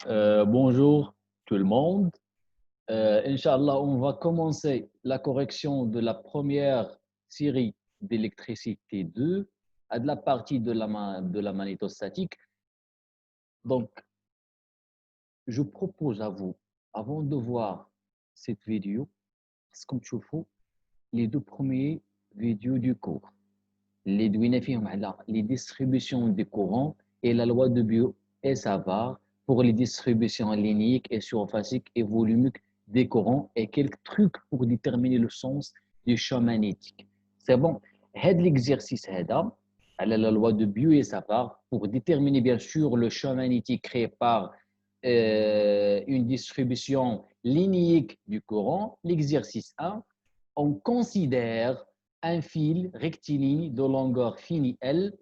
Bonjour tout le monde. Inch'Allah, on va commencer la correction de la première série d'électricité 2 à de la partie de la magnétostatique. Donc, je propose à vous, avant de voir cette vidéo, comme tu fais, les deux premiers vidéos du cours. Les distributions des courants et la loi de Biot et Savart pour les distributions linéiques et surfaciques et volumiques des courants et quelques trucs pour déterminer le sens du champ magnétique. C'est bon. L'exercice la loi de Biot et Savart pour déterminer bien sûr le champ magnétique créé par une distribution linéique du courant. L'exercice 1, on considère un fil rectiligne de longueur finie L,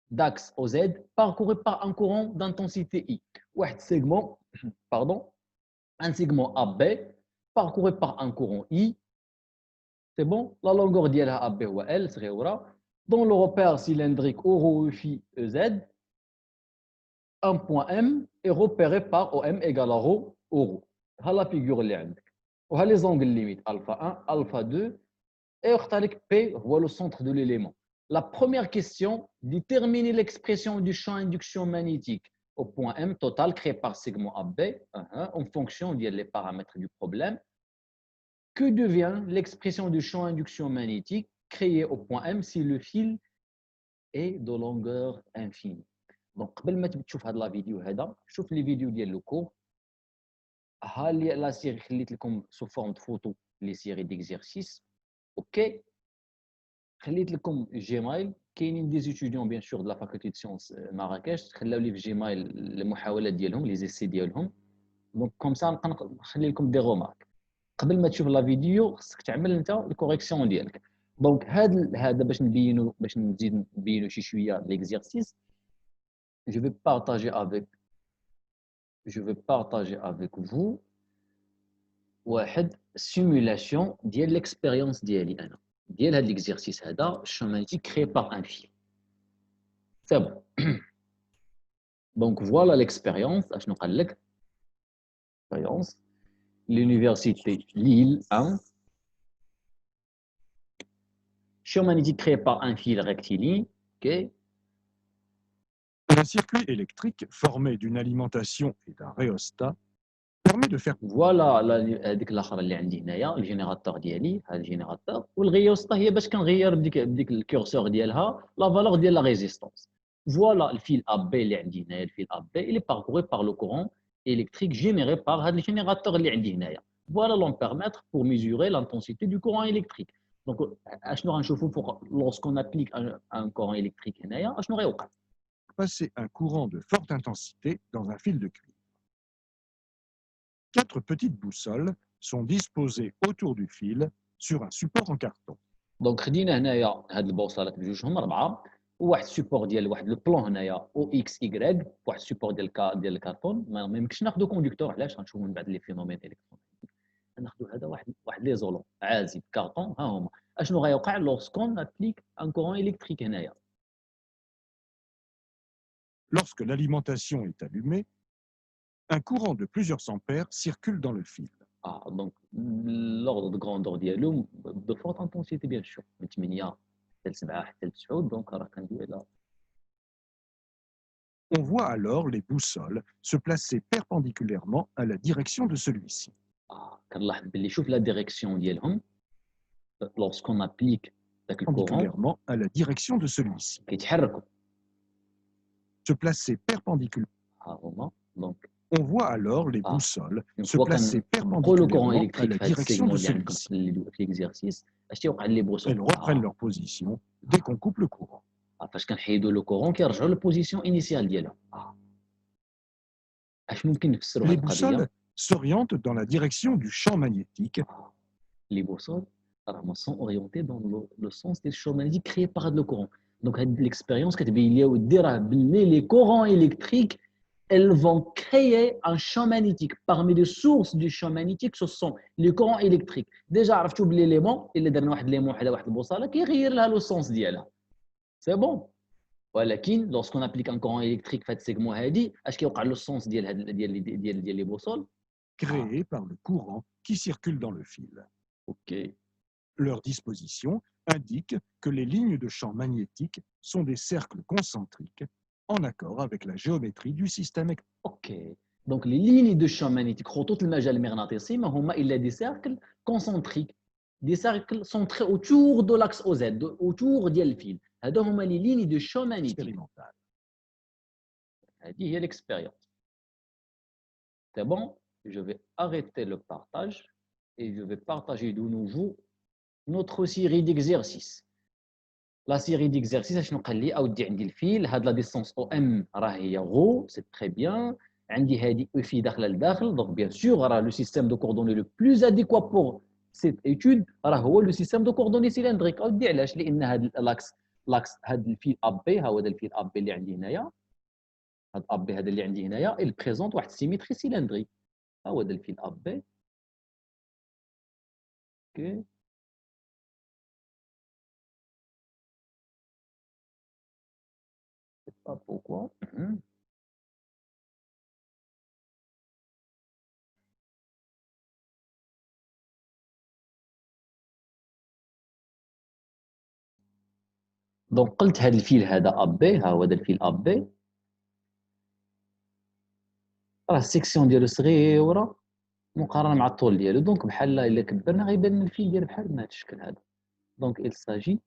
d'axe OZ, parcouru par un courant d'intensité I. Un segment AB, parcouru par un courant I. C'est bon? La longueur de AB ou L, c'est dans le repère cylindrique ρ EZ, un point M est repéré par OM égale à ρ ρ. C'est la figure اللي عندك. وها les angles limites alpha 1, alpha 2. Et P voit le centre de l'élément. La première question, déterminer l'expression du champ induction magnétique au point M total créé par segment AB en fonction des paramètres du problème. Que devient l'expression du champ induction magnétique créé au point M si le fil est de longueur infinie? Donc, قبل ما تشوف هذه la vidéo هذا شوف les vidéos ديال le cours. ها la série خليت لكم sous forme de photo les séries d'exercices. OK. خليت لكم جيميل كاينين دي ستوديون بيان سور de la faculté de sciences مراكش خلاو لي في جيميل المحاولات ديالهم لي زيسي ديالهم. دونك كوم سا نخلي لكم دي رومارك قبل ما تشوف لا فيديو خصك تعمل انت الكوريكسيون ديالك. دونك هذا باش نزيد نبينوا شي شويه ليكزيرسيس. je vais partager avec vous واحد simulation ديال l'expérience ديالي انا ديال هذا l'exercice هذا champ magnétique créé par un fil. C'est bon. Donc voilà l'expérience. اشنو قال لك expérience l'université Lille 1, champ magnétique créé par un fil rectiligne. OK. Un circuit électrique formé d'une alimentation et d'un rhéostat permet de faire. Voilà هذيك الاخر اللي عندي هنايا الجينيراتور ديالي هذا الجينيراتور والغيوستا هي باش كنغير بديك الكورسور ديالها لا فالور ديال لا ريزيستانس. Voilà le fil AB اللي عندي هنايا الفيل AB il est parcouru par le courant électrique généré par هذا الجينيراتور اللي عندي هنايا. Voilà l'ampèremètre pour mesurer l'intensité du courant électrique. Donc اشنو غنشوفوا lorsqu'on applique un courant électrique هنايا اشنو غيوقع؟ Passer un courant de forte intensité dans un fil de cuivre. 4 petites boussoles sont disposées autour du fil sur un support en carton. دونك خدينا هنايا هاد البوصلات بجوجهم 4 وواحد السيبور ديال واحد البلون هنايا او اكس واي واحد السيبور ديال الكرتون. ما يمكنش ناخذ كوندكتور. علاش؟ غنشوفوا من بعد لي فينومين الكترومغناطيسي. ناخذوا هذا واحد ليزولون عازل كرتون. ها هما اشنو غيوقع لوسكون ابليك ان كورون الكتريك هنايا. Lorsque l'alimentation est allumée, un courant de plusieurs ampères circule dans le fil. Donc l'ordre de grandeur ديالو de forte intensité bien sûr من 8 حتى ل 7 حتى ل 9. دونك راه كندوي على On voit alors les boussoles se placer perpendiculairement à la direction de celui-ci. كنلاحظ باللي شوف لا ديريكسيون ديالهم lorsqu'on applique داك الكورون Perpendiculairement à la direction de celui-ci. كيتحركوا. Se placer perpendiculairement. ها هما دونك On voit alors les boussoles se placer نقولوا كورون perpendiculairement à la الكتريك في هذا direction de السيغمون اللي عندكم celui-ci. في ليكزيرسيس. اش تيوقع لي بوصول؟ Elles reprennent leur position dès qu'on coupe le courant. فاش كنحيدوا لو كورون كيرجعوا للبوزيسيون انيسيال ديالهم. اش ممكن نفسروا Les هذه القضيه؟ boussoles s'orientent dans la direction du champ magnétique. Les boussoles sont orientées dans le sens des champs magnétiques créés par le courant. Donc l'expérience كتبين لي ودي راه باللي les courants électriques elles vont créer un champ magnétique. Parmi les sources du champ magnétique, ce sont les courants électriques. Déjà, عرفتوا بالليمون اللي درنا واحد ليمون حدا واحد البوصله كيغير لها لو سونس ديالها. C'est bon. ولكن lorsqu'on applique un courant électrique في هذا السيغمون هادي اش كيوقع له السونس ديال هاد ديال لي بوصول créés par le courant qui circule dans le fil. اوكي Leur disposition indique que les lignes de champ magnétique sont des cercles concentriques en accord avec la géométrie du système électrique. اوكي دونك لي ليني دو شون مانيتيك خطوط المجال المغناطيسي ما هما الا دي سيركل كونسونتريك دي سيركل سونتري اوتور دو لاكس او زد اوتور ديال الفيل هادو هما لي ليني دو شون مانيتيك Expérimentale. هذه هي l'expérience. C'est bon, je vais arrêter le partage et je vais partager de nouveau notre série d'exercices. La série d'exercices, شنو قال لي اودي عندي الفيل هاد لا ديستونس او ام راه هي غو سي تري بيان عندي هادي او في داخله لداخل دونك بيان سور راه لو سيستيم دو كوردوني لو بلوز اديكوا بور سيت ايتود راه هو لو سيستيم دو كوردوني سيلندريك اودي علاش لان هاد لاكس هاد الفيل اب بي ها هو هذا الفيل اب بي اللي عندي هنايا هاد اب بي هذا اللي عندي هنايا il présente واحد السيميتري سيلندريك ها هو هذا الفيل اب بي اوكي pas pourquoi دونك قلت هذا الفيل هذا اب بي ها هو هذا الفيل اب بي راه السيكسيون ديالو صغيره مقارنه مع الطول ديالو دونك بحال الا كبرنا غيبان الفيل ديال بحال بهذا الشكل هذا دونك il s'agit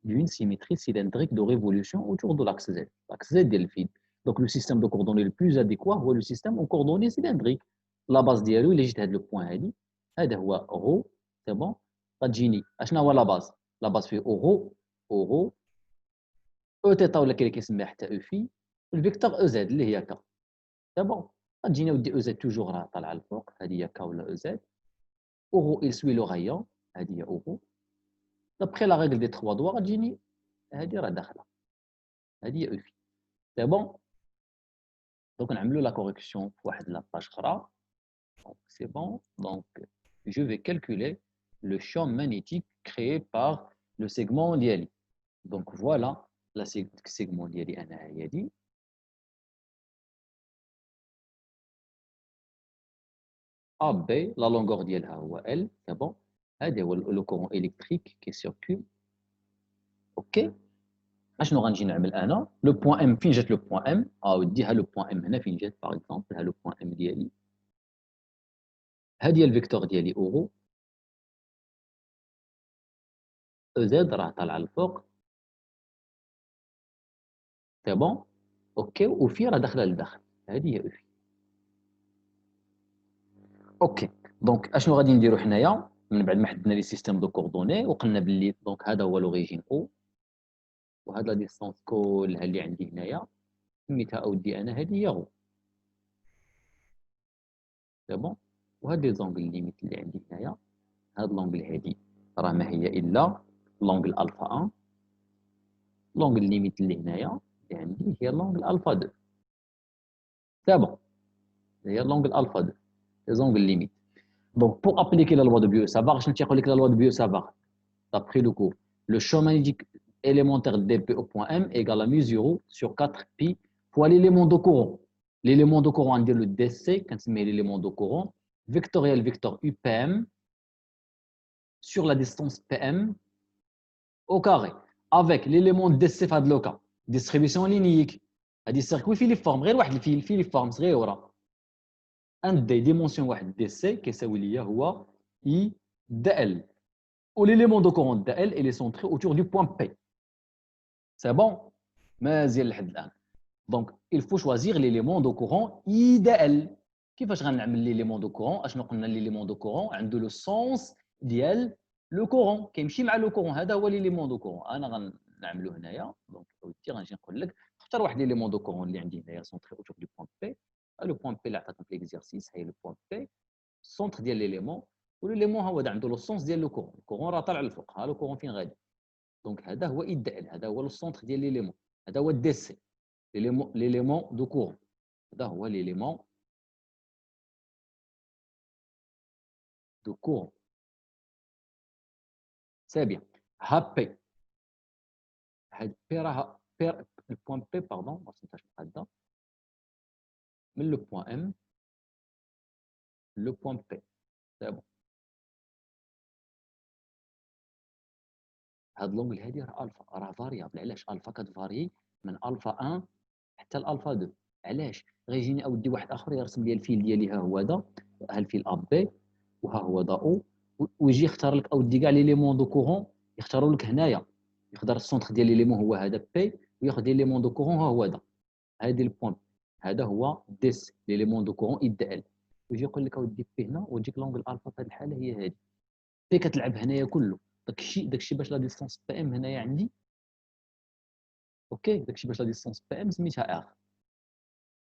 d'une symétrie cylindrique de révolution autour de l'axe Z ديال الفيل دونك لو سيستيم دو كوردوني لو بلوز اديكوا هو لو سيستيم او كوردوني سيلندريك لا باز ديالو الا جيت هذا لو بوين هادي هذا هو رو سي بون غتجيني اشنا هو لا باز فيه او او تيتا ولا كاين اللي كيسميها حتى او في الفيكتور او زد اللي هي كا سي بون غتجينا ودي او زد توجور راه طالعه الفوق هذه هي كا ولا او زد اورو il suit le rayon هذه هي اورو دابخي لا ريغل دي 3 دوا غتجيني هذه راه داخله هذه هي او في سي بون دونك نعملوا لا كوريكسيون في واحد لاباج اخرى دونك سي بون دونك je vais calculer le champ magnétique créé par le segment ديالي دونك voilà la segment ديالي انا هي دي AB la longueur ديالها هو L c'est bon هذا هو لو كورون الكتريك كي سيركول اوكي اشنو غنجي نعمل انا لو بوين ام فين جات لو بوين ام ودي ها لو بوين ام هنا فين جات باغ اكزومبل ها لو بوين ام ديالي هذه هي الفيكتور ديالي اورو او زد راه طالعه الفوق سي بون اوكي وفي راه داخله لداخل هذه هي او في اوكي دونك اشنو غادي نديرو حنايا من بعد ما حددنا لي سيستيم دو كوردوني وقلنا باللي دونك هذا هو لوريجين او وهاد لا ديستونس كلها اللي عندي هنايا سميتها اودي انا هذه هي غو سي بون وهاد لي زونغل ليميت اللي عندي هنايا هاد لونغل هادي راه ما هي الا لونغل الفا 1 لونغل ليميت اللي هنايا اللي عندي هي لونغل الفا 2 سي بون هي لونغل الفا 2 لي زونغل ليميت دونك بور ابليكي لا لوا دو بيو سافار شنو تيقول لك لا لوا دو بيو سافار d'après le cours le champ magnétique élémentaire dp au point m égale à mu 0 sur 4 pi fois l'élément de courant l'élément de courant عندي le dc كنسميه l'élément de courant vectoriel vecteur upm sur la distance pm au carré avec l'élément dc في هذا لو كا distribution linéique هذه السيركوي فيه لي فورم غير واحد الفيل فيه لي فورم صغيره ان دي ديمونسيون واحد دي سي كيساوي ليا هو اي دي ال و l'élément de courant دي ال il est centré autour du point P c'est bon مازال لحد الان دونك il faut choisir l'élément de courant idéal كيفاش غنعمل l'élément de courant اشنو قلنا l'élément de courant عنده لو سونس ديال لو كورون كيمشي مع لو كورون هذا هو l'élément de courant انا غنعملو هنايا دونك اودي غنجي نقول لك اختار واحد l'élément de courant اللي عندي هنايا centré autour du point P لو point P اللي عطاتنا في l'exercice هي لو point P السونتر ديال l'élément وليليمون هو عنده لو سونس ديال لو كورون الكورون راه طالع الفوق ها لو كورون فين غادي دونك هذا هو ايدال هذا هو لو سونتر ديال ليليمون هذا هو دي سي ليليمون دو كورون هذا هو ليليمون دو كورون سي بيان ها بي هاد بي راه le point P, pardon, mais le point M, le point P. C'est bon. هاد لونجل هادي راه الفا، راه فاريابل. علاش الفا كتفاري من الفا 1 حتى الالفا 2؟ علاش غيجيني اودي واحد اخر يرسم لي الفيل ديالي، ها هو هذا، ها الفيل ا بي، وها هو دا او، ويجي يختار لك اودي كاع لي ليمون دو كورون يختاروا لك هنايا. يقدر السونتر ديال لي ليمون هو هذا بي، وياخذ لي ليمون دو كورون ها هو هذا، هادي البوين، هذا هو ديس لي ليمون دو كورون اي دي ال. ويجي يقول لك اودي بي هنا، وتجيك لونجل الفا في هذه الحاله هي هذه. بي كتلعب هنايا كله. داكشي باش لا ديستونس بي ام هنايا عندي، اوكي، داكشي باش لا ديستونس بي ام سميتها ار.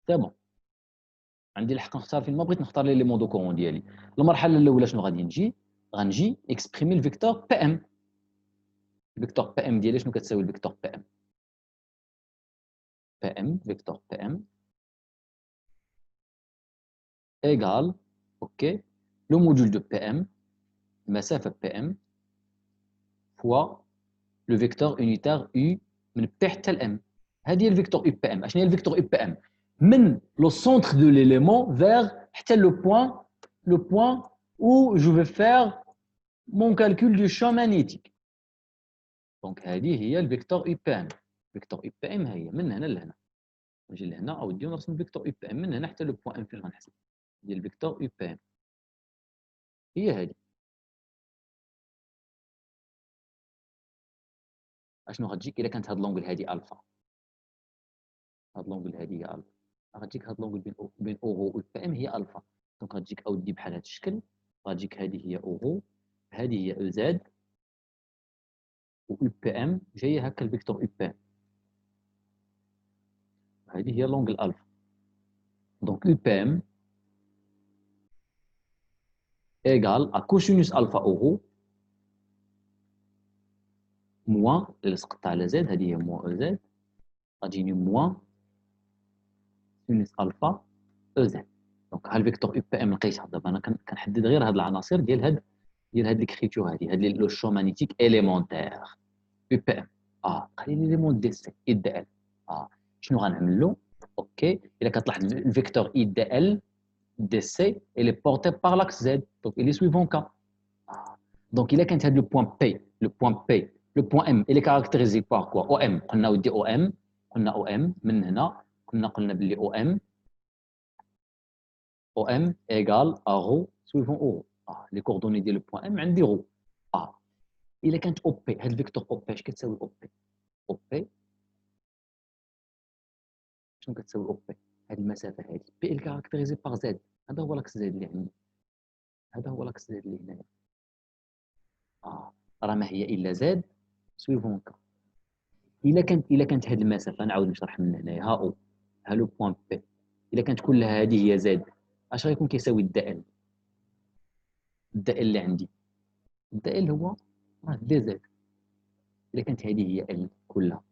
سي بون، عندي الحق نختار فين ما بغيت نختار لي ليمون دو كورون ديالي. المرحله الاولى شنو غنجي اكسبريمي الفيكتور بي ام. الفيكتور بي ام ديالي شنو كتساوي؟ الفيكتور بي ام فيكتور بي ام ايغال، اوكي، لو موديول دو بي ام، المسافه بي ام فوا لو فيكتور يونيتير يو من بي حتى الام. هذه هي الفيكتور يو بي ام. اشنو هي الفيكتور يو بي ام؟ من لو سونتر دو ليليمون vers حتى لو بوين où je vais faire mon calcul du champ magnétique. دونك هذه هي الفيكتور يو بي ام. الفيكتور يو بي ام هي من هنا لهنا، نجي لهنا اودي ونرسم الفيكتور يو بي ام من هنا حتى لو بوين ام فين غنحسب ديال الفيكتور يو بي ام هي هذه. اشنو غتجيك الا كانت هاد لونجل هذه الفا؟ هاد لونجل هذه هي الفا، غتجيك هاد لونجل بين اورو و بي ام هي الفا. دونك غتجيك اودي بحال هاد الشكل، غتجيك هذه هي اورو، هذه هي او زد، و بي ام جايه هكا الفيكتور يو بي ام. هذه هي لونجل الفا. دونك يو بي ام ايغال ا كوسينوس الفا اورو موان، اللي سقطت على زد هذه هي موان او زد، غتجيني موان سينوس الفا او زد. دونك ها الفيكتور يو بي ام لقيتها. دابا انا كنحدد غير هاد العناصر ديال هاد ليكريتور هادي، هاد لو شو مانيتيك اليمونتير يو بي ام. بقى لي ليمون دي سي اي دي ال. شنو غنعملو؟ اوكي، الا كتلاحظ الفيكتور اي دي ال دي سي il est porté par l'axe Z, donc il est suivant K. Donc il a quand le point P, le point M, il est caractérisé par quoi? OM. On a dit OM, من هنا كنا قلنا باللي OM égale à ρ suivant O. Les coordonnées ديال le point M عندي ρ. إلا كانت OP، هاد الفيكتور OP اش كتساوي OP؟ OP شنو كتساوي OP؟ هاد المسافة هادي P est caractérisé par Z. هذا هو لاكس Z اللي عندي، هذا هو لاكس Z اللي هنايا. راه ما هي الا زد سويفون كا. الا كانت هذه المسافه، نعاود نشرح من هنايا، ها او، ها لو بوين بي، الا كانت كلها هذه هي زد، اش غيكون كيساوي الدا ال؟ الدا ال اللي عندي، الدا ال هو دي زد. الا كانت هذه هي ال كلها،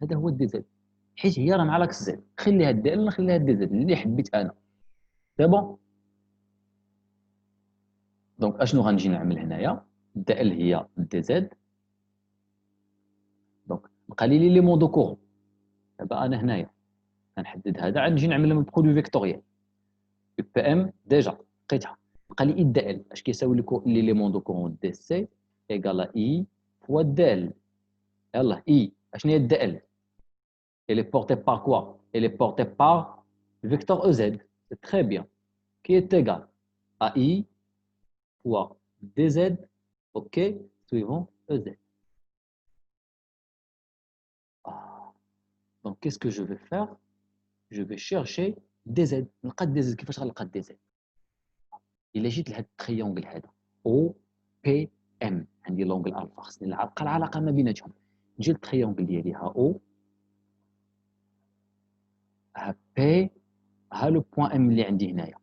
هذا هو دي زد، حيت هي راه مع لاكس زد. خليها الدا ال، نخليها دي زد اللي حبيت انا. سي بون. دونك اشنو غنجي نعمل هنايا؟ الدا ال هي دي زد. دونك بقى لي ليمون دو كورون. دابا انا هنايا غنحدد هذا، عاد نجي نعمل من برودوي فيكتوريال. يو بي ام ديجا لقيتها، بقى لي اي دي ال. اش كيساوي لي ليمون دو كورون دي سي ايكال اي فوا دي ال. يلاه اي اشنو هي الدي ال؟ elle est portée par quoi? Elle est portée par le vecteur EZ. C'est très bien. Qui est égal à I fois DZ, ok, suivant EZ. Donc, qu'est-ce que je vais faire? Je vais chercher DZ. نلقى DZ. كيفاش غنلقى DZ؟ إلا جيت لهاد التريونغل هذا او بي ام، عندي لونغل الفا، خصني نلقى العلاقه ما بيناتهم. نجي للتريونغل ديالي، ها او، ها بي، ها لو بوين ام اللي عندي هنايا.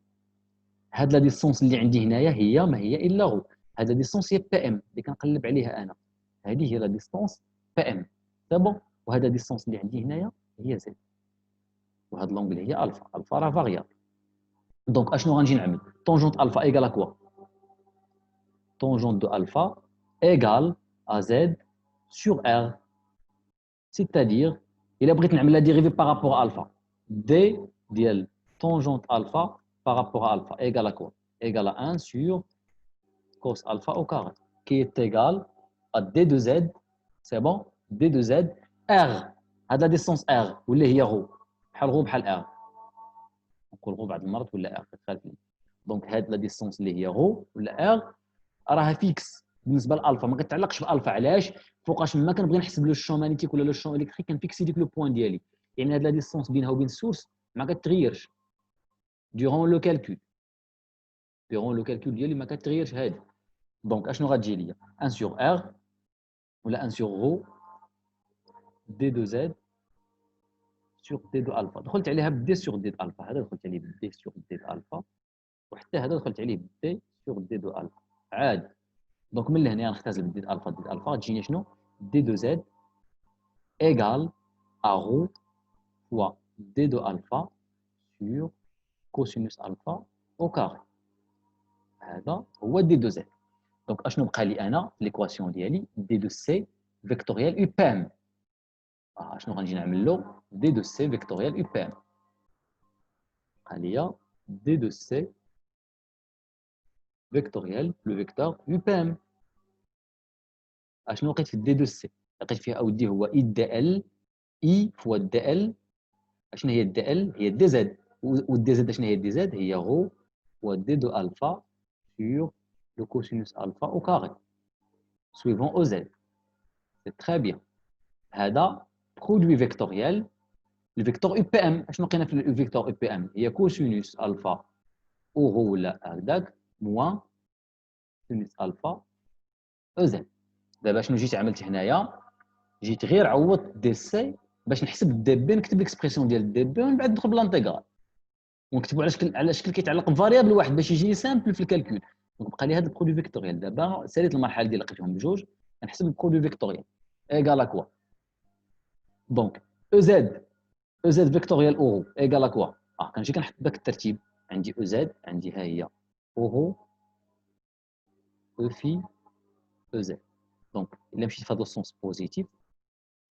هاد لا ديستونس اللي عندي هنايا هي ما هي الا غو، هاد لا ديستونس هي بي ام اللي كنقلب عليها انا. هذه هي لا ديستونس بي ام. سي بون. وهذا ديستونس اللي عندي هنايا هي زد، وهاد لونغل هي الفا. الفا راه فاريابل. دونك اشنو غنجي نعمل؟ طونجونت الفا ايكال كوا؟ tangente de alpha égale à Z sur R. C'est-à-dire, الا بغيت نعمل لا ديريفي بارابور الفا دي ديال tangente alpha par rapport à alpha égale à quoi? Égale à 1 sur cos alpha au carré, qui est égal à d de z, c'est bon? d de z, r, à la distance r, ou اللي هي ρ, بحال ρ بحال r. نقول ρ بعض المرات ولا r كتخالف لي. دونك هاد لا ديستونس اللي هي ρ ولا r راها فيكس بالنسبه لالفا، ما كتعلقش بالفا. علاش؟ فوقاش ما كنبغي نحسب لو شون مانيتيك ولا لو شون الكتريك كنفيكسي ديك لو بوين ديالي، يعني هاد لا ديستونس بينها وبين السورس ما كتغيرش durant le calcul. durant le calcul ديالي ما كتغيرش هادي. دونك اشنو غتجي ليا 1 sur r ولا 1 sur ρ d de z sur d de alpha. دخلت عليها ب d sur d de alpha، هذا دخلت عليه ب d sur d de alpha، وحتى هذا دخلت عليه ب d sur d de alpha عادي. دونك من لهنا غنختزل ب d de alpha d de alpha تجيني شنو d de z égale à ρ fois d de alpha sur cosinus alpha au carré. هذا هو d de z. دونك اشنو بقى لي انا في ليكواسيون ديالي d de c فيكتوريال u بام. اشنو غنجي نعمل له d de c فيكتوريال u بام. بقى ليا d de c فيكتوريال لو فيكتور u بام. اشنو لقيت في d de c؟ لقيت فيها اودي هو i دي ال i فوا دي ال. اشنو هي دي ال؟ هي دي زد، والدي زد اشنو هي دي زد؟ هي غو و دي دو الفا sur le cosinus alpha au carré suivant OZ. C'est très bien. هذا produit vectoriel le vecteur UPM. اشنو لقينا في le vecteur UPM؟ هي cosinus alpha او غو ولا هكذاك موان sinus alpha OZ. دابا شنو جيت عملت هنايا؟ جيت غير عوضت دي سي باش نحسب الدي بي، نكتب ليكسبرسيون ديال الدي بي ومن بعد ندخل بالانتيغرال ونكتبوا على شكل كيتعلق بفاريابل واحد باش يجيني سامبل في الكالكول. دونك بقى لي هذا البرودوي فيكتوريال. دابا ساليت المرحله ديال لقيتهم بجوج، كنحسب البرودوي فيكتوريال ايغال كوا. دونك او زد فيكتوريال اورو ايغال كوا. كنجي كنحط داك الترتيب، عندي او زد، عندي ها هي اورو او في او زد. دونك الا مشيت في هذا السونس بوزيتيف،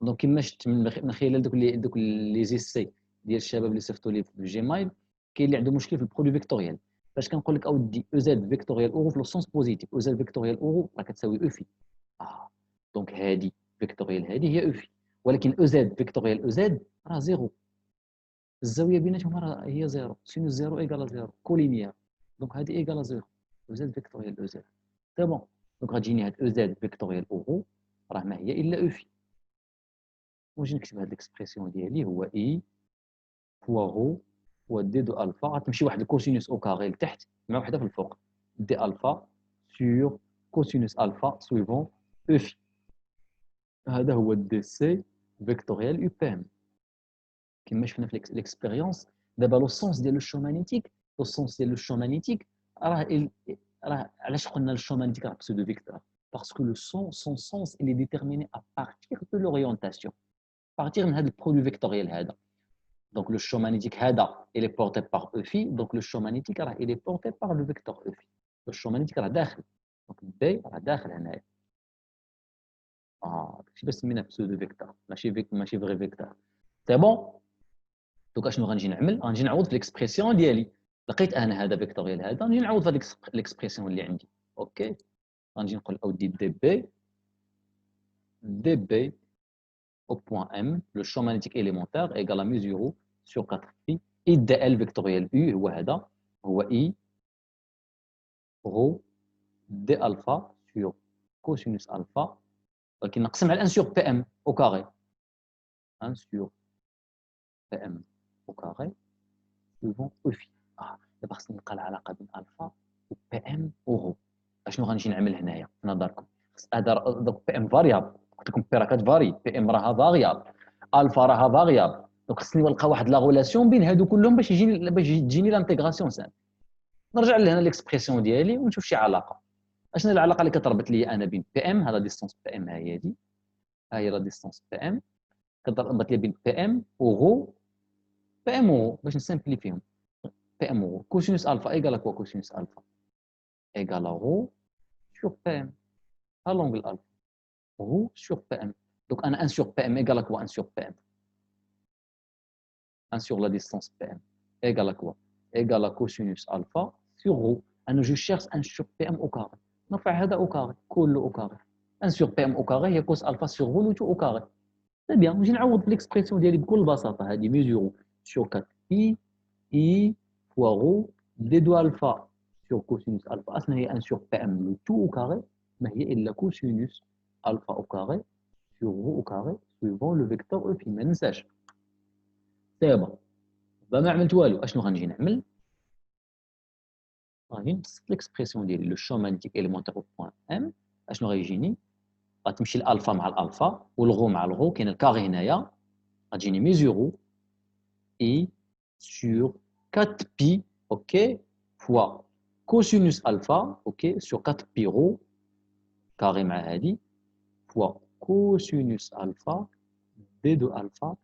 دونك كما شفت من خلال دوك لي زيسي ديال الشباب اللي صيفطوا لي في الجيميل، كاين اللي عنده مشكل في البرودوي فيكتوريال. فاش كنقول لك اودي او زد فيكتوريال اورو في لو سونس بوزيتيف، او زد فيكتوريال اورو راه كتساوي او في. دونك هذه فيكتوريال هذه هي او في، ولكن او زد فيكتوريال او زد راه زيرو، الزاويه بيناتهم راه هي زيرو، سينوس زيرو ايكال زيرو كولينيير. دونك هذه ايكال زيرو، او زد فيكتوريال او زد سي بون. دونك غتجيني هاد او زد فيكتوريال اورو راه ما هي الا او في. ونجي نكتب هاد ليكسبرسيون ديالي هو اي فوا غو هو دي دو الفا، غتمشي واحد الكوسينوس او كاري لتحت مع وحده في الفوق، دي الفا سور كوسينوس الفا سويفون او في. هذا هو دي سي فيكتوريال يو بام كما شفنا في ليكسبيريونس. دابا لو سونس ديال لو شون مانيتيك، لو سونس ديال لو شون مانيتيك راه علاش قلنا الشون مانيتيك راه بسودو فيكتور؟ باسكو لو son sens il est déterminé à partir de l'orientation، partir من هذا البرودوي فيكتوريال هذا. Donc le champ magnétique هذا il est porté par E phi، donc le champ magnétique راه il est porté par le vecteur E phi. le champ magnétique راه داخل، donc B راه داخل هنايا. داكشي باش سميناه بسودو فيكتور، ماشي فري فيكتور. سي بون. دونك اشنو غنجي نعمل؟ غنجي نعوض في ليكسبرسيون ديالي. لقيت انا هذا فيكتوريال هذا، نجي نعوض في هذيك ليكسبرسيون اللي عندي. اوكي غنجي نقول اودي دي بي au point M, le champ magnétique élémentaire égale à mu0 sur 4pi. I dl vectoriel U هو هذا، هو I rho d alpha sur cosinus alpha، ولكن نقسم على 1 sur Pm au carré. 1 sur Pm au carré suivant E phi. دابا خصني نلقى العلاقة بين ألفا و Pm و rho. اشنو غنجي نعمل هنايا في نظركم؟ هذا دوك Pm فاريابل، قلت لكم بي راه كتفاري، Pm راها فاريابل، الفا راها فاريابل. دونك خصني نلقى واحد لا غولاسيون بين هادو كلهم باش تجيني لانتيغراسيون سامبل. نرجع لهنا ليكسبرسيون ديالي ونشوف شي علاقه. اشنو العلاقه اللي كتربط لي انا بين بي ام، هذا ديستونس بي ام، ها هي هادي، ها هي لا ديستونس بي ام، كتربط لي بين بي ام و غو. بي ام و باش نسامبليفيهم، بي ام و كوسينوس الفا ايكال كوا؟ كوسينوس الفا ايكال غو سور بي ام à l'angle alpha. Rho sur PM. Donc un 1 sur PM égale à quoi 1 sur PM? 1 sur la distance PM égale à quoi? Égale à cosinus alpha sur rho. Je cherche 1 sur PM au carré. نرفع هذا au carré كله au carré. 1 sur PM au carré هي cos alpha sur rho tout au carré. C'est bien. نجي نعوض في l'expression ديالي بكل بساطة. هذه ميزورو sur 4 pi I fois rho d2 alpha sur cosinus alpha. أصلا هي 1 sur PM le tout au carré. ما هي إلا cosinus alpha au carré sur rho au carré suivant le vecteur E phi. ما ننساش. دابا ما عملت والو. اشنو غنجي نعمل؟ غادي نبسط ليكسبرسيون ديالي لو شون مانيتيك اليمونتير او بوان ام. اشنو غيجيني؟ غتمشي الالفا مع الالفا والغو مع الغو، كاين الكاري هنايا، غتجيني ميزورو اي سور 4 بي اوكي فوا كوسينوس الفا اوكي سور 4 بي رو كاري مع هادي فوا كوسينوس الفا دي دو الفا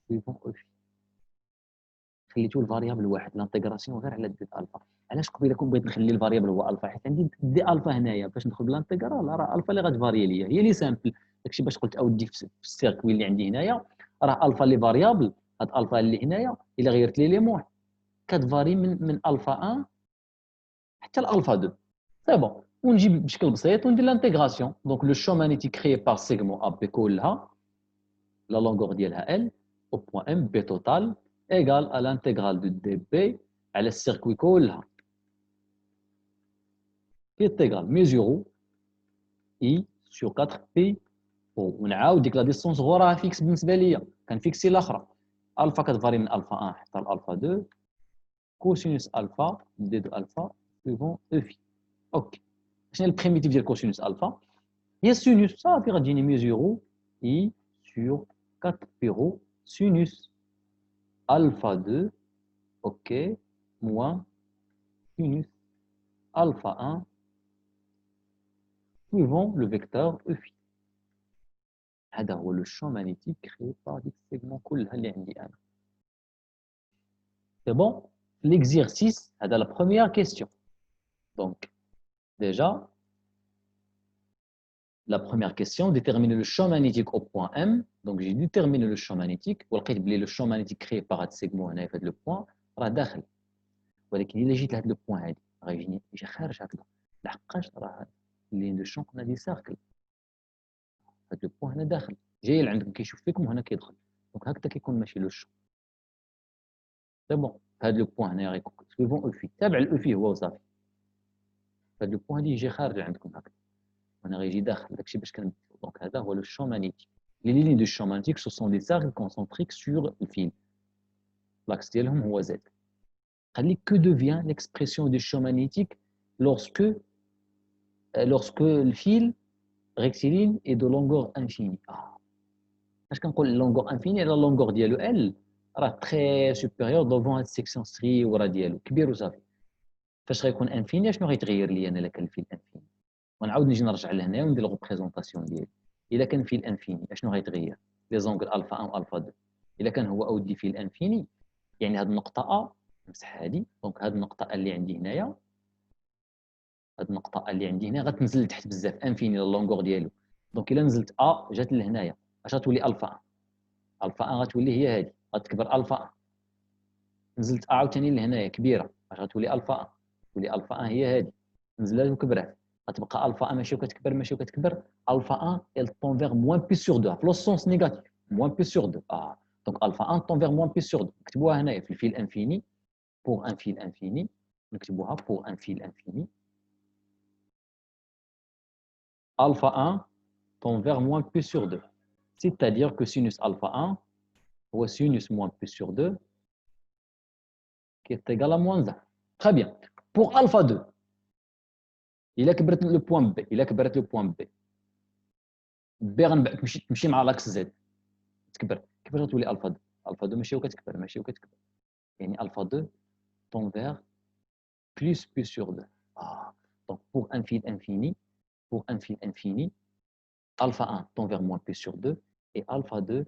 سويفون او في. خليتو الفاريابل واحد لانتيغراسيون غير على دي الفا. علاش قبيله كون بغيت نخلي الفاريابل هو الفا؟ حيت عندي دي الفا هنايا باش ندخل بالانتيغرال راه الفا اللي غتفاري ليا هي لي سامبل. داكشي باش قلت اودي في السيركوي اللي عندي هنايا راه الفا اللي فاريابل. هاد الفا اللي هنايا الا غيرت ليليمون كتفاري من الفا 1 حتى الالفا 2. سي بون ونجيب بشكل بسيط وندير لانتيغراسيون. دونك لو شون مانيتيك كريي بار سيغمون ا بي كلها لا لونغور ديالها ال او بوان ام بي توتال égal à l'intégrale de dB على السيركوي كلها qui est égal ميزورو I sur 4 pi ونعاود ديك لا ديستونس غو راه فيكس بالنسبه ليا كنفيكسي الاخرى. الفا كتفاري من الفا 1 حتى الالفا 2 كوسينوس الفا دي دو الفا سويفون او في. اوكي شنو البريميتيف ديال كوسينوس الفا؟ هي سينوس صافي غتجيني ميزورو I sur 4 pi رو سينوس alpha 2 ok moins sinus alpha 1 suivant le vecteur E phi. هذا هو le champ magnétique créé par les segments كلها اللي عندي أنا. C'est bon? L'exercice, c'est la première question. Donc, déjà, la première question, déterminer le champ magnétique au point M. Donc, j'ai déterminé le champ magnétique. Le champ magnétique créé par un segment, on a fait le point, راه داخل. ولكن إلا جيت لهذا البوان هادي غيجيني يجي خارج هكذا. لحقاش راه اللين دو شون قلنا دي سيركل. هاد لو بوان هنا داخل جاي لعندكم كيشوف فيكم وهنا كيدخل. دونك هكذا كيكون ماشي لو شون. سي بون هاد لو بوان هنا غيكون سويفون او في تابع الاو في هو وصافي. هاد لو بوان هادي يجي خارج عندكم هكذا وهنا غيجي داخل. داكشي باش كنبدلو. دونك هذا هو لو شون مانيتيك. لي ليني دو شون مانيتيك سو سون دي سيركل كونسونتريك سور الفيل. l'axe ديالهم هو زد. Que devient l'expression du champ magnétique lorsque le fil rectiligne est de longueur infinie. Parce qu'on parle de longueur infinie, la longueur de L est très supérieure devant cette section 3 ou radiale. كبير وصافي. فاش غيكون انفيني شنو غيتغير لي انا الا كان الفيل انفيني؟ ونعاود نجي نرجع لهنا وندير الريبريزونطاسيون ديالي. الا كان فيل انفيني اشنو غيتغير؟ لي زونغل الفا 1 والفا 2. الا كان هو اودي فيل انفيني يعني هذه النقطه ا نمسح هذه. دونك هذه النقطه اللي عندي هنايا هاد النقطة اللي عندي هنا غتنزل لتحت بزاف انفيني لا لونغور ديالو. دونك الا نزلت ا جات لهنايا اش غتولي الفا 1. الفا 1 غتولي هي هادي غتكبر الفا 1. نزلت ا عاوتاني لهنايا كبيرة اش غتولي الفا 1. تولي الفا 1 هي هادي نزلات وكبرات غتبقى الفا 1 ماشي وكتكبر ماشي وكتكبر. الفا 1 elle tend vers moins pi sur 2 في لو سونس نيجاتيف moins pi sur 2. دونك الفا 1 tend vers moins pi sur 2. نكتبوها هنايا في الفيل انفيني pour un fil infini. نكتبوها pour un fil infini. Alpha 1 tend vers moins P sur 2. C'est-à-dire que sinus alpha 1 ou sinus moins P sur 2 qui est égal à moins 1. Très bien. Pour alpha 2, il a كبرت le point B. Il a كبرت le point B. B تمشي مع l'axe Z. تكبر. كيفاش غتولي alpha 2؟ alpha 2 ماشي وكتكبر ماشي وكتكبر. يعني alpha 2 tend vers plus P sur 2. Donc pour un fil infini, alpha 1 tend vers moins P sur 2 et alpha 2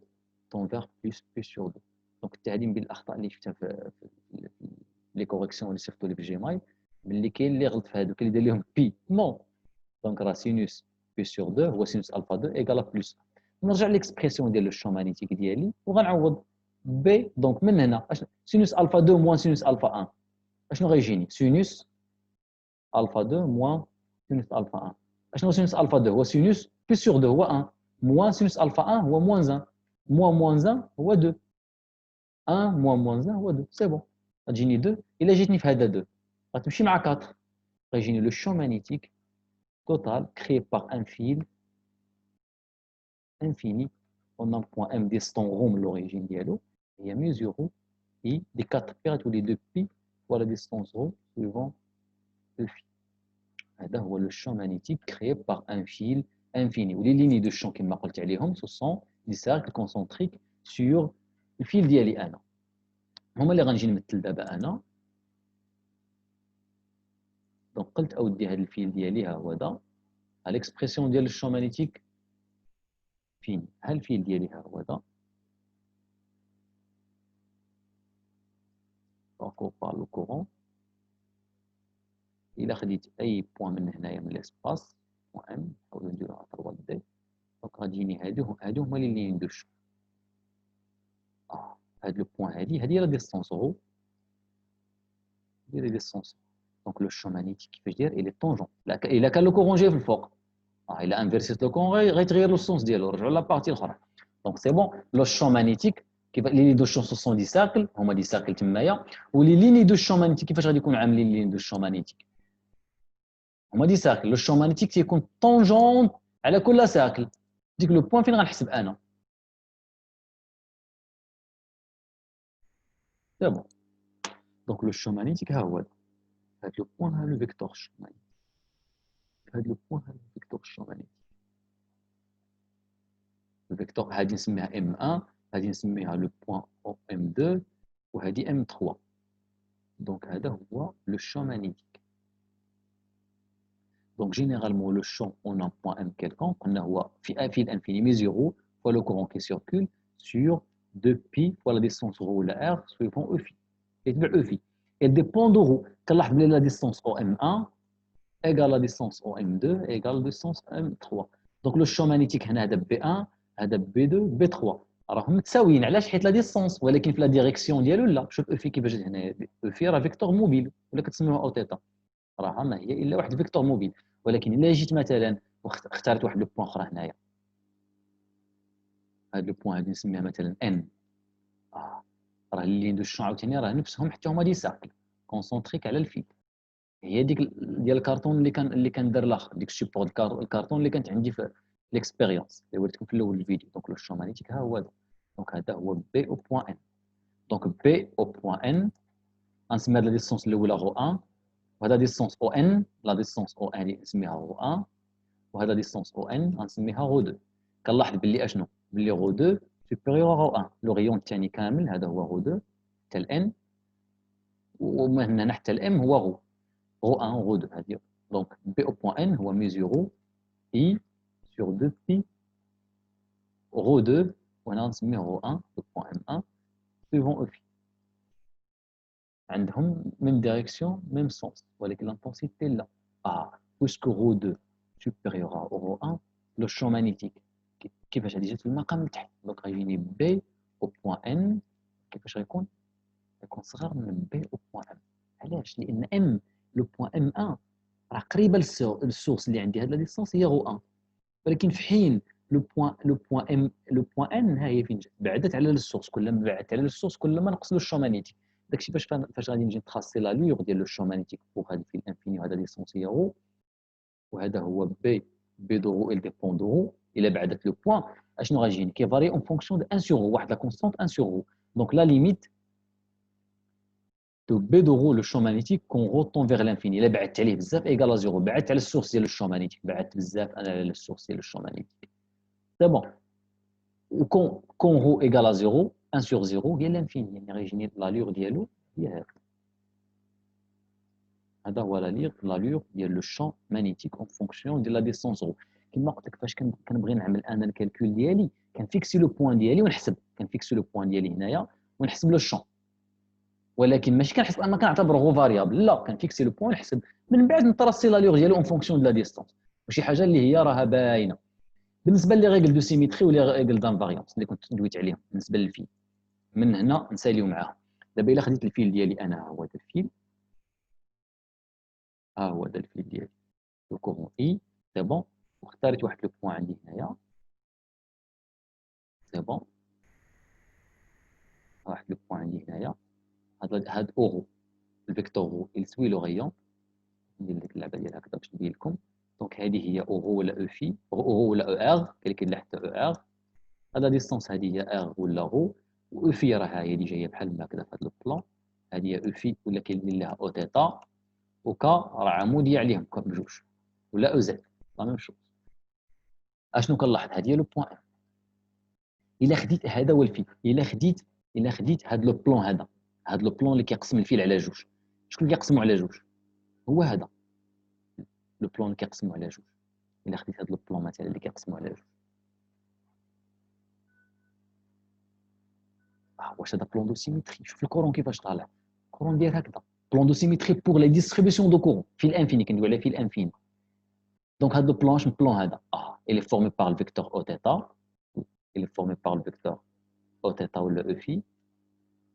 tend vers plus P sur 2. Donc التعليم بالاخطاء اللي شفتها في لي كوريكسيون اللي صيفطوا لي في جيمايل باللي كاين اللي غلط في هذوك اللي دار لهم بي نو. دونك راه سينوس بي سور 2 هو سينوس الفا 2 ايكال بلس. نرجع ليكسبريسيون ديال لو شون مانيتيك ديالي وغنعوض B donc من هنا sinus alpha 2 moins sinus alpha 1 اشنو غيجيني sinus alpha 2 moins sinus alpha 1 اشنو sinus alpha 2 هو sinus plus sur 2 هو 1 moins sinus alpha 1 هو moins 1 moins 1 هو 2 1 moins 1 هو 2 سي بون غتجيني 2 الا جيتني في هذا 2 غتمشي مع 4 غيجيني لو champ magnétique total créé par un fil infini on a un point M distant rond l'origine dialo et à mesure I des 4 paires tous les 2 pi fois la distance ρ suivant le fil. هذا هو le champ magnétique créé par un fil infini. Les lignes de champ كما قلت عليهم ce sont des cercles concentriques sur le fil ديالي أنا. هما اللي غنجي نمثل دابا أنا. دونك قلت أودي هذا الفيل ديالي ها هو هذا. l'expression ديال le champ magnétique fini. ها الفيل ديالي ها هو هذا. parcours par le courant. إلا خديت أي بوان من هنايا من الاسباس بوان ام نحاولو نديروها 3 دي دونك غتجيني هادو هما لي لين دو شو هاد لو بوان هادي هي لا ديستونس رو هي لا ديستونس دونك لو شو مانيتيك كيفاش داير إلي طونجون إلا كان لو كورون جاي في الفوق إلا انفيرسيت لو كورون غيتغير لو سونس ديالو رجعو لابارتي الأخرى دونك سي بون لو شو مانيتيك كيف لي دو شو سون دي سيركل هما دي سيركل تمايا ولي ليني دو شو مانيتيك كيفاش غادي يكونوا عاملين لين دو شو مانيتيك هما دي سيركل لو شون مانيتيك تيكون طونجون على كل سيركل ديك لو بوين فين غنحسب انا سي بون دونك لو شون مانيتيك ها هو هاد لو بوين ها لو فيكتور شون مانيتيك هاد لو بوين ها لو فيكتور شون مانيتيك الفيكتور هادي نسميها ام 1 هادي نسميها لو بوين او ام 2 وهادي ام 3 دونك هذا هو لو شون مانيتيك Donc, généralement, le champ, on a un point M quelconque, on a un fil infini, mais 0, fois le courant qui circule, sur 2pi fois la distance ρ ou la R, suivant E phi. Et E elle dépend de ρ. Quand la distance OM1 égale la distance OM2 égale la distance M3. Donc, le champ magnétique, هنا هذا B1, هذا B2, B3. راهم متساويين علاش حيت لا ديستونس ولكن في لا ديريكسيون ديالو لا شوف او في كيفاش هنا او في راه فيكتور موبيل ولا كتسميوها او تيتا راها ما هي الا واحد فيكتور موبيل ولكن الا جيت مثلا واختارت واحد لو بوين اخرى هنايا هاد لو بوين هادي نسميها مثلا ان راه اللين دو الشون عاوتاني راه نفسهم حتى هما دي ساكل كونسونطريك على الفيل هي ديك ديال الكارطون اللي كان دار لاخر ديك السيبور الكارطون اللي كانت عندي في ليكسبيريونس اللي وريتكم في الاول الفيديو دونك لو شون مانيتيك ها هو هذا دونك هذا هو بي او بوين ان دونك بي او بوين ان غنسمي هاد لا ديستونس الاولى غو 1 وهذا ديستونس او ان لا ديستونس او ان نسميها غو 1 وهذا ديستونس او ان غنسميها غو 2 كنلاحظ باللي اشنو باللي غو 2 سوبيريور غو 1 لو غيون الثاني كامل هذا هو غو 2 حتى الان ومن هنا حتى الام هو غو 1 غو 2 هذه دونك بي او بوين ان هو ميزورو اي sur 2 pi ρ 2 وهنا غنسميه ρ 1 le point M1 suivant E phi عندهم même direction même sens ولكن l'intensité là puisque ρ 2 supérieur à ρ 1 le champ magnétique كيفاش غادي يجي في المقام من تحت دونك غيجيني B au point N كيفاش غيكون صغر من B au point M علاش لان M le point M1 راه قريبه للسورس اللي عندي هاد لا ديستونس هي ρ 1 ولكن في حين لو بوين ان ها هي فين جات بعدت على السورس كلما بعدت على السورس كلما نقص لو الشون مانيتيك داكشي فاش غادي نجي نتراسي لا لور ديال لو الشون مانيتيك بوغ هذا في الانفيني وهذا ديستونس هي رو وهذا هو بي دو رو ال ديبون دو رو الا بعدت لو بوين اشنو غيجيني كيفاري اون فونكسيون دو 1 سور رو واحد لا كونستانت 1 سور رو دونك لا ليميت de B de ρ le champ magnétique qu'on retourne vers l'infini. إلا بعدت عليه بزاف égal à 0 بعدت على السورس ديال الشون مانيتيك بعدت بزاف أنا على السورس ديال الشون مانيتيك. C'est bon. Quand ρ égal à 0 1 sur 0 هي l'infini يعني غيجيني l'allure ديالو هي هذا. هذا هو l'allure ديال le champ magnétique en fonction de la distance ρ. كما قلت لك فاش كنبغي نعمل أنا الكالكول ديالي كنفيكسي لو بوين ديالي ونحسب كنفيكسي لو بوين ديالي هنايا ونحسب لو الشون. ولكن ماشي كنحسب انا كنعتبره غو فاريابل لا كنفيكسي لو بوين نحسب من بعد نطراسي لا لور ديالو اون فونكسيون دو لا ديستونس وشي حاجه اللي هي راها باينه بالنسبه لي ريغل دو سيميتري ولا ريغل دانفاريونس اللي كنت دويت عليهم بالنسبه للفي من هنا نساليو معاها. دابا الا خديت الفيل ديالي انا، ها هو هذا الفيل، ها هو هذا الفيل ديالي لو كورون اي، سي بون، واختاريت واحد لو بوين عندي هنايا، سي بون، واحد لو بوين عندي هنايا، هاد اورو، الفيكتور اورو يسوي لو غيون، ندير ديك اللعبه ديال هكذا باش نبين لكم. دونك هذه هي اورو ولا او في، اورو ولا او ار، كاين اللي كيدير حتى او ار. هاد لا ديستونس هذه هي ار ولا رو، و او في راه هي اللي جايه بحال هكذا في هاد لو بلان، هذه هي او في ولا كيدير لها او تيتا، وكا راه عموديه عليهم بجوج، ولا او زد لا ميم شوز. اشنو كنلاحظ؟ هذه هي لو بوين ام. الا خديت هذا هو الفيل، الا خديت هاد لو بلون هذا، هاد لو بلون اللي كيقسم الفيل على جوج، شكون اللي كيقسمو على جوج؟ هو هذا لو بلون اللي كيقسمو على جوج. الا خديت هاد لو بلون مثلا اللي كيقسمو على جوج، واش هذا بلون دو سيميتري؟ شوف الكورون كيفاش طالع، الكورون داير هكذا، بلون دو سيميتري بور لا ديستريبيسيون دو كورون في الانفيني، كندوي على في الانفيني. دونك هاد لو بلون شنو البلون هذا؟ il est formé par le vecteur O θ, il est formé par le vecteur O θ ولا O phi،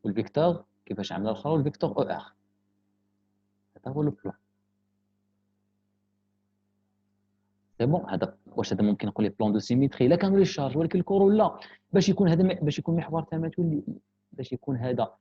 والفيكتور كيفاش عامله الاخر هو الفيكتور او ار. هذا هو لو بلون، سي بون. هذا واش هذا ممكن نقول ليه بلون دو سيميتري؟ الا كانوا لي شارج، ولكن الكورون لا. باش يكون هذا باش يكون محور تماثلي، باش يكون هذا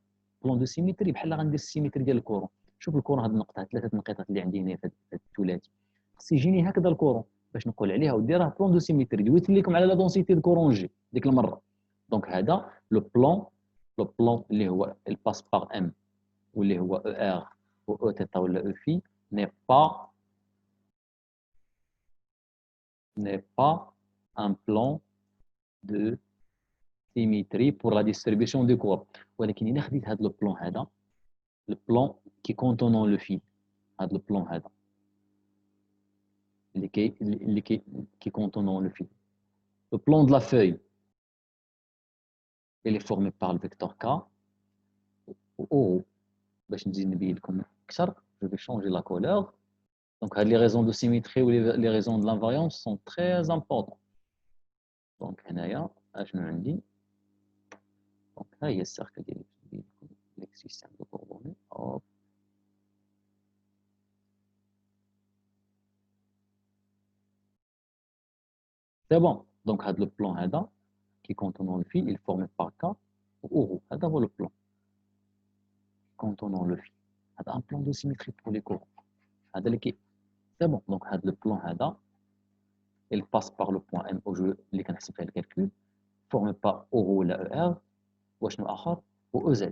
بلون دو سيميتري، بحال غندير السيميتري ديال الكورون. شوف الكورون، هاد النقطه، ثلاثه النقيطات اللي عندي هنا في هذا الثلاثي، خص يجيني هكذا الكورون باش نقول عليها وديرها بلون دو سيميتري. دويت لكم على لا دونسيتي دو كورون جي ديك المره. دونك هذا لو بلون اللي هو الباس باغ ام، واللي هو او ار و او تيتا ولا او في، n'est pas un plan de symétrie pour la distribution du corps. ولكن إلا خديت هذا لو بلون هذا، لو بلون كي كونتونون لو فيل، هذا لو بلون هذا اللي كي كونتونون لو فيل، le plan de la feuille, il est formé par le vecteur K ou O. باش نزيد نبين لكم أكثر، je vais changer la couleur. Donc les raisons de symétrie ou les raisons de l'invariance sont très importantes. Donc هنايا اشنو عندي؟ دونك ها هي السيركل ديالي باش نبين لكم ليك سيستيم دو كوردوني. سي بون. دونك هاد لو بلون هذا كي كونتونون لو في، il est formé par K ou O. هذا هو لو بلون كونتونون لو في. هذا ان بلون دو سيميتري بور لي كورون، هذا اللي كي سي بون. دونك هاد لو بلون هذا il passe par le point M au jeu اللي كنحسب فيه الكالكول، formé par O ولا O R وشنو اخر و O Z.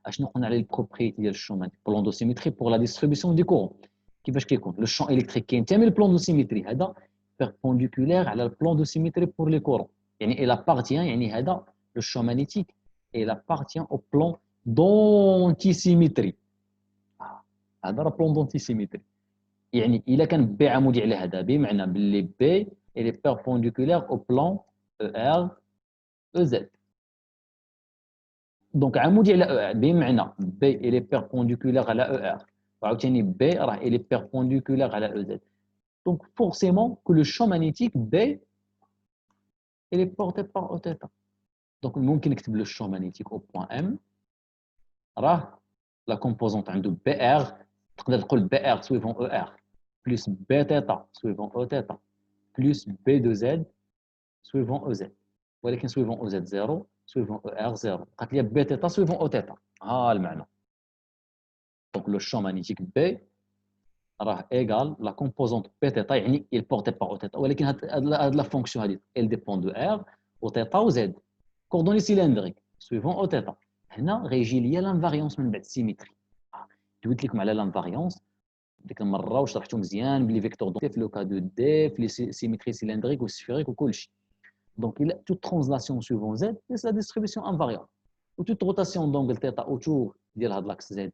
اشنو قلنا على البروبريتي ديال الشومان بلون دو سيميتري بور لا ديستريبيسيون دي كورون؟ كيفاش كيكون لو شون الكتريك كينتمي للبلون دو سيميتري هذا perpendiculaire على البلون دو سيميتري بور لي كورون، يعني il appartient، يعني هذا لو شون مانيتيك il appartient au plan d'antisymétrie. هذا راه بلون دونتيسيميتري، يعني الا كان بي عمودي على هذا، بمعنى باللي بي il est perpendiculaire au plan ER EZ. دونك عمودي على او ار، بمعنى بي الي بيربونديكولار على او ار، وعاوتاني بي راه الي بيربونديكولار على او زد. دونك فورسيمون كو لو شون مانيتيك بي الي بورتي بار او تيتا. دونك ممكن نكتب لو شون مانيتيك او بوين ام، راه لا كومبوزونت عنده بي ار، تقدر تقول بي ار سويفون او ار بلس بي تيتا سويفون او تيتا بلس بي دو زد سويفون او زد، ولكن سويفون او زد زيرو سويفون او ار زيرو، بقات لي بي تيتا سويفون او تيتا. ها المعنى. دونك لو شون مانيتيك بي راه ايغال لا كومبوزونت بي تيتا، يعني il porté par او تيتا، ولكن هاد لا فونكسيون هادي elle dépend de ار و تيتا و زد كوردوني سيلندريك سويفون او تيتا. هنا غيجي ليا لانفاريونس من بعد السيميتري. دويت لكم على لانفاريونس ديك المره وشرحتو مزيان بلي فيكتور دو في لو كا دو دي في لي سيميتري سيلندريك و سفيريك وكلشي. دونك il toute translation suivant z c'est la distribution invariante، و toute rotation d'angle θ autour ديال هاد l'axe z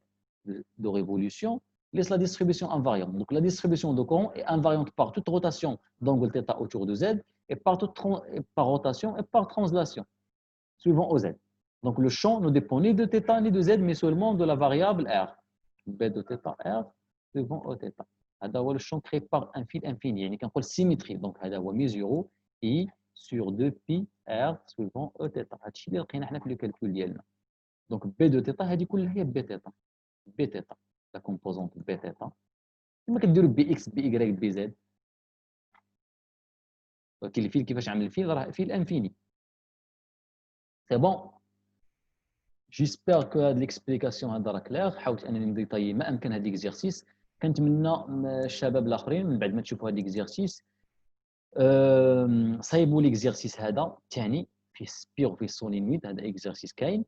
de révolution laisse la distribution invariante. Donc la distribution de courant est invariante par toute rotation d'angle θ autour de z et par rotation et par translation suivant OZ. Donc le champ ne dépend ni de θ ni de z, mais seulement de la variable r. B de θ r suivant Oθ. هذا هو le champ créé par un fil infini، يعني كنقول symétrie. Donc هذا هو ميزيرو I sur 2 pi r suivant e θ. هادشي اللي لقينا حنا في لو كالكول ديالنا. دونك بي دو θ هذه كلها هي بي θ. بي θ لا كومبوزونت بي θ كما كديروا بي اكس بي واي بي زد. ولكن الفيل كيفاش عمل الفيل راه فيل انفيني. سي بون. جيسبر كو هاد ليكسبليكاسيون هذا راه كلير. حاولت انني نديطاي ما امكن هاد ليكزيرسيس. كنتمنى الشباب الاخرين من بعد ما تشوفوا هاد ليكزيرسيس صايبوا ليكزيرسيس هذا الثاني فيه سبير وفيه سولينويد. هذا اكزيرسيس كاين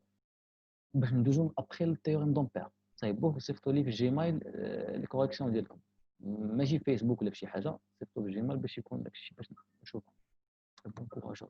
باش ندوزو ابخي التيوريم دومبير. صايبوه وصيفطوا لي في جيميل الكوريكسيون ديالكم ماشي في فيسبوك ولا في شي حاجه. صيفطوا في جيميل باش يكون داكشي باش نشوفو. بون كوراج.